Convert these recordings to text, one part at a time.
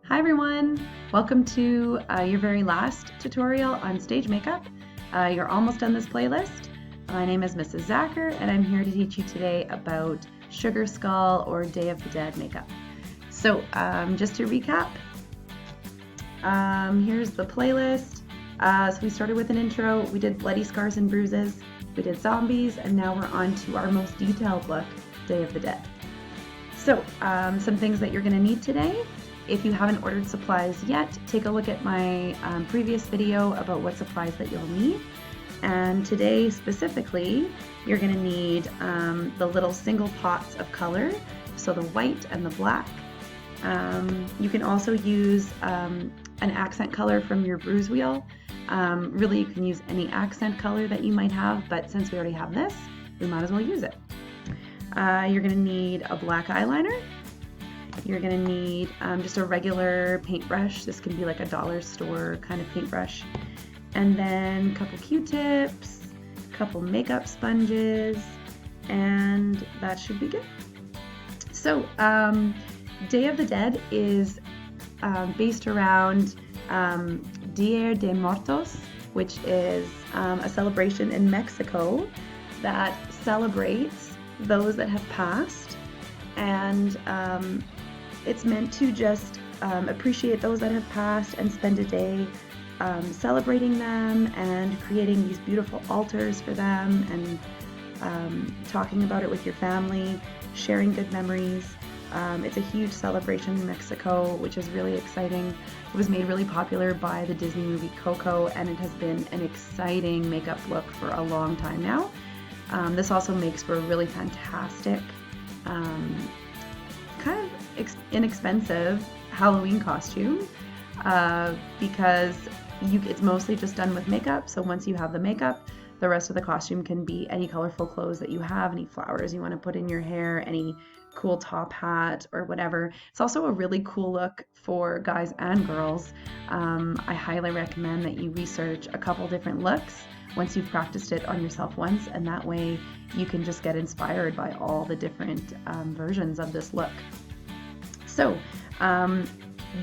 Hi everyone! Welcome to your very last tutorial on stage makeup. You're almost done this playlist. My name is Mrs. Zacher and I'm here to teach you today about Sugar Skull or Day of the Dead makeup. So just to recap, here's the playlist. So we started with an intro, we did bloody scars and bruises, we did zombies, and now we're on to our most detailed look, Day of the Dead. So some things that you're going to need today. If you haven't ordered supplies yet, take a look at my previous video about what supplies that you'll need. And today specifically, you're going to need the little single pots of color, so the white and the black. You can also use an accent color from your bruise wheel. Really, you can use any accent color that you might have, but since we already have this, we might as well use it. You're going to need a black eyeliner. You're going to need just a regular paintbrush. This can be like a dollar store kind of paintbrush. And then a couple Q-tips, a couple makeup sponges, and that should be good. So Day of the Dead is based around Dia de Muertos, which is a celebration in Mexico that celebrates those that have passed. And it's meant to just appreciate those that have passed and spend a day celebrating them and creating these beautiful altars for them and talking about it with your family, sharing good memories. It's a huge celebration in Mexico, which is really exciting. It was made really popular by the Disney movie Coco, and it has been an exciting makeup look for a long time now. This also makes for a really fantastic kind of inexpensive Halloween costume because it's mostly just done with makeup. So once you have the makeup, the rest of the costume can be any colorful clothes that you have, any flowers you want to put in your hair, any cool top hat or whatever. It's also a really cool look for guys and girls. I highly recommend that you research a couple different looks once you've practiced it on yourself once, and that way you can just get inspired by all the different versions of this look. So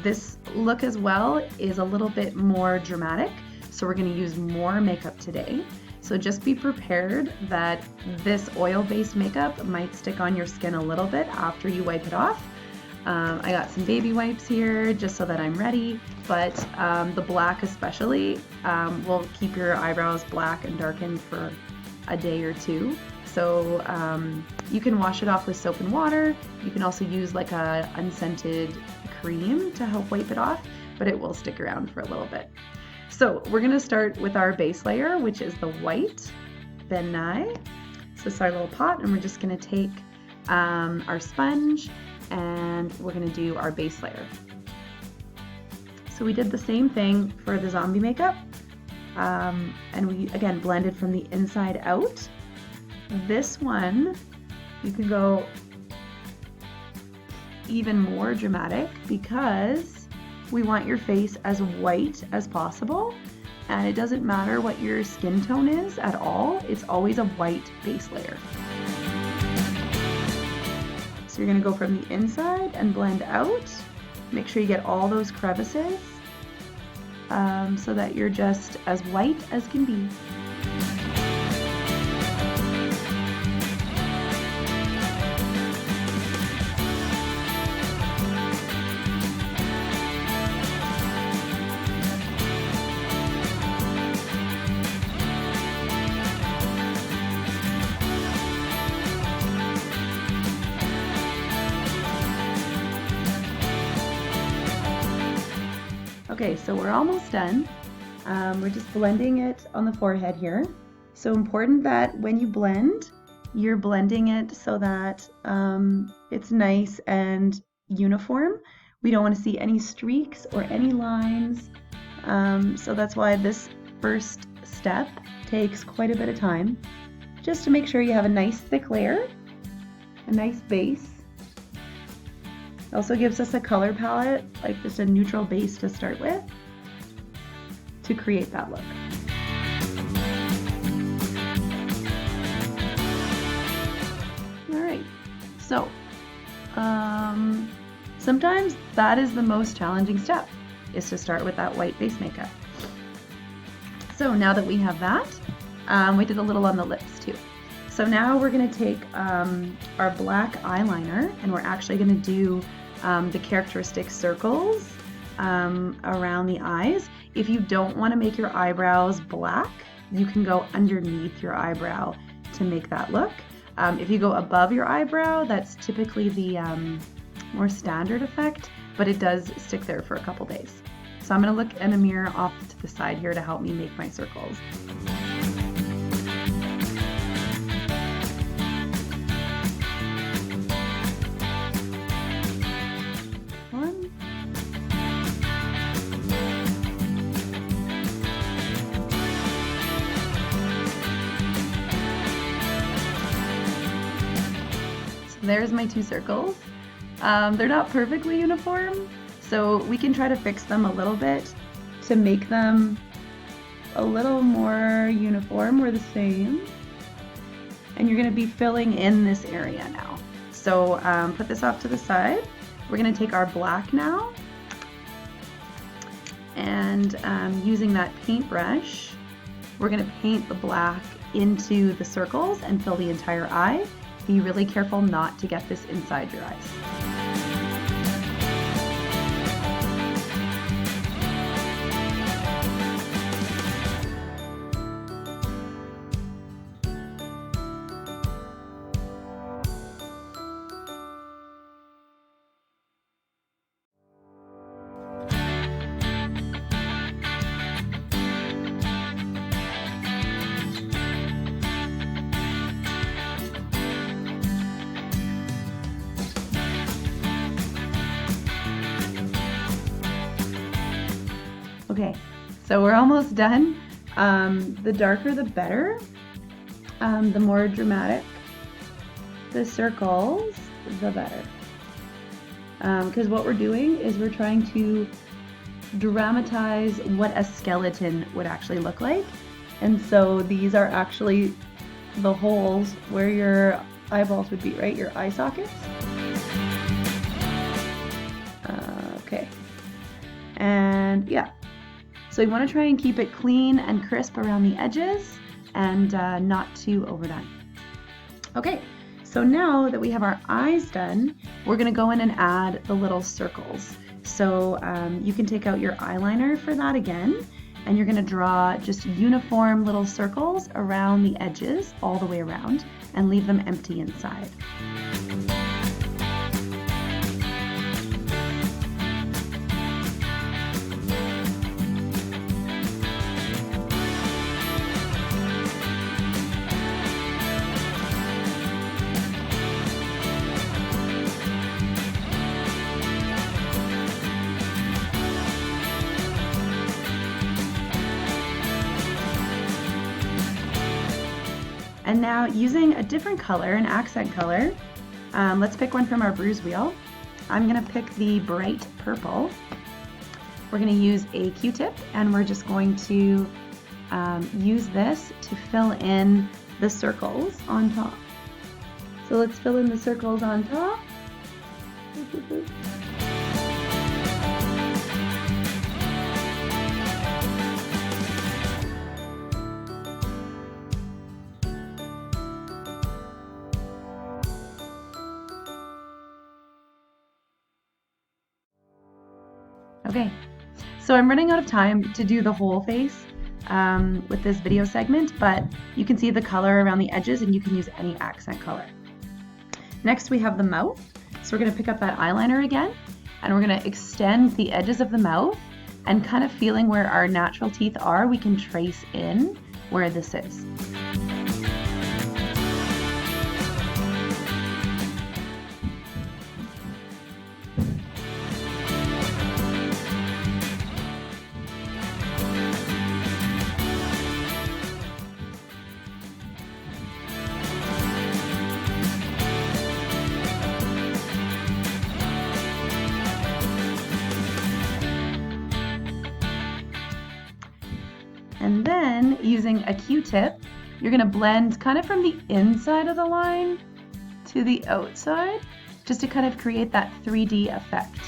this look as well is a little bit more dramatic, so we're going to use more makeup today. So just be prepared that this oil-based makeup might stick on your skin a little bit after you wipe it off. I got some baby wipes here just so that I'm ready, but the black especially will keep your eyebrows black and darkened for a day or two. So you can wash it off with soap and water. You can also use like a unscented cream to help wipe it off, but it will stick around for a little bit. So we're gonna start with our base layer, which is the white Ben Nye. So this is our little pot, and we're just gonna take our sponge and we're gonna do our base layer. So we did the same thing for the zombie makeup, and we again blended from the inside out. This one, you can go even more dramatic because we want your face as white as possible, and it doesn't matter what your skin tone is at all. It's always a white base layer. So you're going to go from the inside and blend out. Make sure you get all those crevices so that you're just as white as can be. Okay, so we're almost done. We're just blending it on the forehead here. So important that when you blend, you're blending it so that it's nice and uniform. We don't want to see any streaks or any lines. So that's why this first step takes quite a bit of time, just to make sure you have a nice thick layer, a nice base. It also gives us a color palette, like just a neutral base to start with, to create that look. All right, so Sometimes that is the most challenging step, is to start with that white base makeup. So now that we have that, we did a little on the lips too. So now we're going to take our black eyeliner, and we're actually going to do the characteristic circles around the eyes. If you don't want to make your eyebrows black, you can go underneath your eyebrow to make that look. If you go above your eyebrow, that's typically the more standard effect, but it does stick there for a couple days. So I'm going to look in a mirror off to the side here to help me make my circles. There's my two circles. They're not perfectly uniform, so we can try to fix them a little bit to make them a little more uniform or the same. And you're going to be filling in this area now. So put this off to the side. We're going to take our black now, and using that paintbrush, we're going to paint the black into the circles and fill the entire eye. Be really careful not to get this inside your eyes. Okay, so we're almost done. The darker the better, the more dramatic the circles, the better. Because what we're doing is we're trying to dramatize what a skeleton would actually look like. And so these are actually the holes where your eyeballs would be, right? Your eye sockets. Okay, and yeah. So you want to try and keep it clean and crisp around the edges and not too overdone. Okay, so now that we have our eyes done, we're going to go in and add the little circles. So you can take out your eyeliner for that again, and you're going to draw just uniform little circles around the edges all the way around and leave them empty inside. And now using a different color, an accent color, let's pick one from our bruise wheel. I'm gonna pick the bright purple. We're gonna use a Q-tip, and we're just going to use this to fill in the circles on top. So let's fill in the circles on top. Okay, so I'm running out of time to do the whole face with this video segment, but you can see the color around the edges and you can use any accent color. Next we have the mouth. So we're going to pick up that eyeliner again, and we're going to extend the edges of the mouth, and kind of feeling where our natural teeth are, we can trace in where this is. And then using a Q-tip, you're going to blend kind of from the inside of the line to the outside. just to kind of create that 3D effect.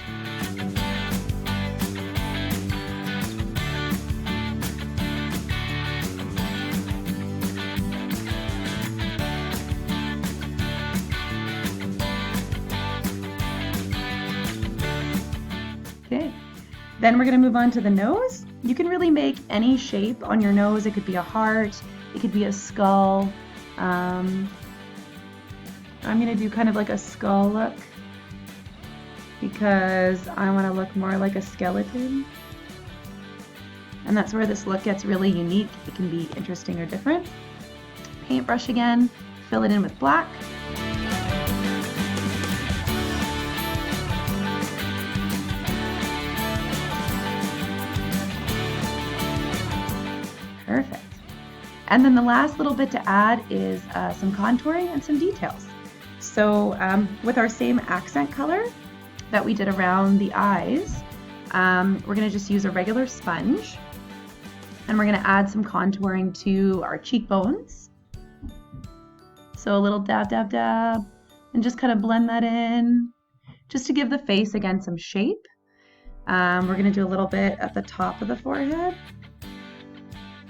Okay, then we're going to move on to the nose. You can really make any shape on your nose. It could be a heart, it could be a skull. I'm going to do kind of like a skull look because I want to look more like a skeleton. And that's where this look gets really unique. It can be interesting or different. Paintbrush again, fill it in with black. Perfect. And then the last little bit to add is some contouring and some details. So with our same accent color that we did around the eyes, we're going to just use a regular sponge, and we're going to add some contouring to our cheekbones. So a little dab, dab, dab, and just kind of blend that in, just to give the face, again, some shape. We're going to do a little bit at the top of the forehead.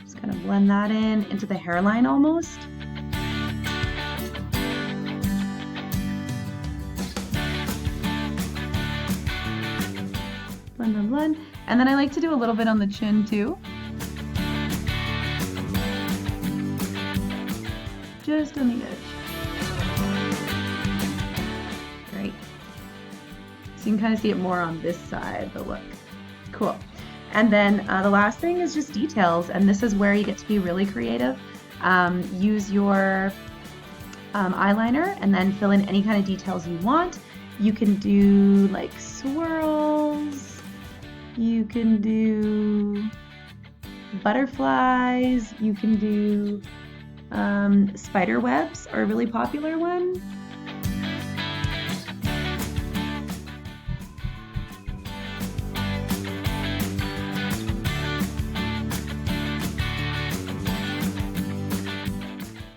Just kind of blend that in into the hairline almost. Blend, blend, blend. And then I like to do a little bit on the chin too. Just on the edge. Great. So you can kind of see it more on this side, the look. Cool. And then the last thing is just details, and this is where you get to be really creative. Use your eyeliner and then fill in any kind of details you want. You can do like swirls. You can do butterflies. You can do spider webs are a really popular one.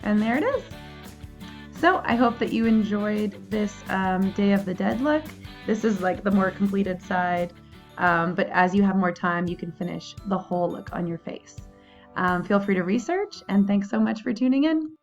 And there it is. So I hope that you enjoyed this Day of the Dead look. This is like the more completed side, but as you have more time, you can finish the whole look on your face. Feel free to research, and thanks so much for tuning in.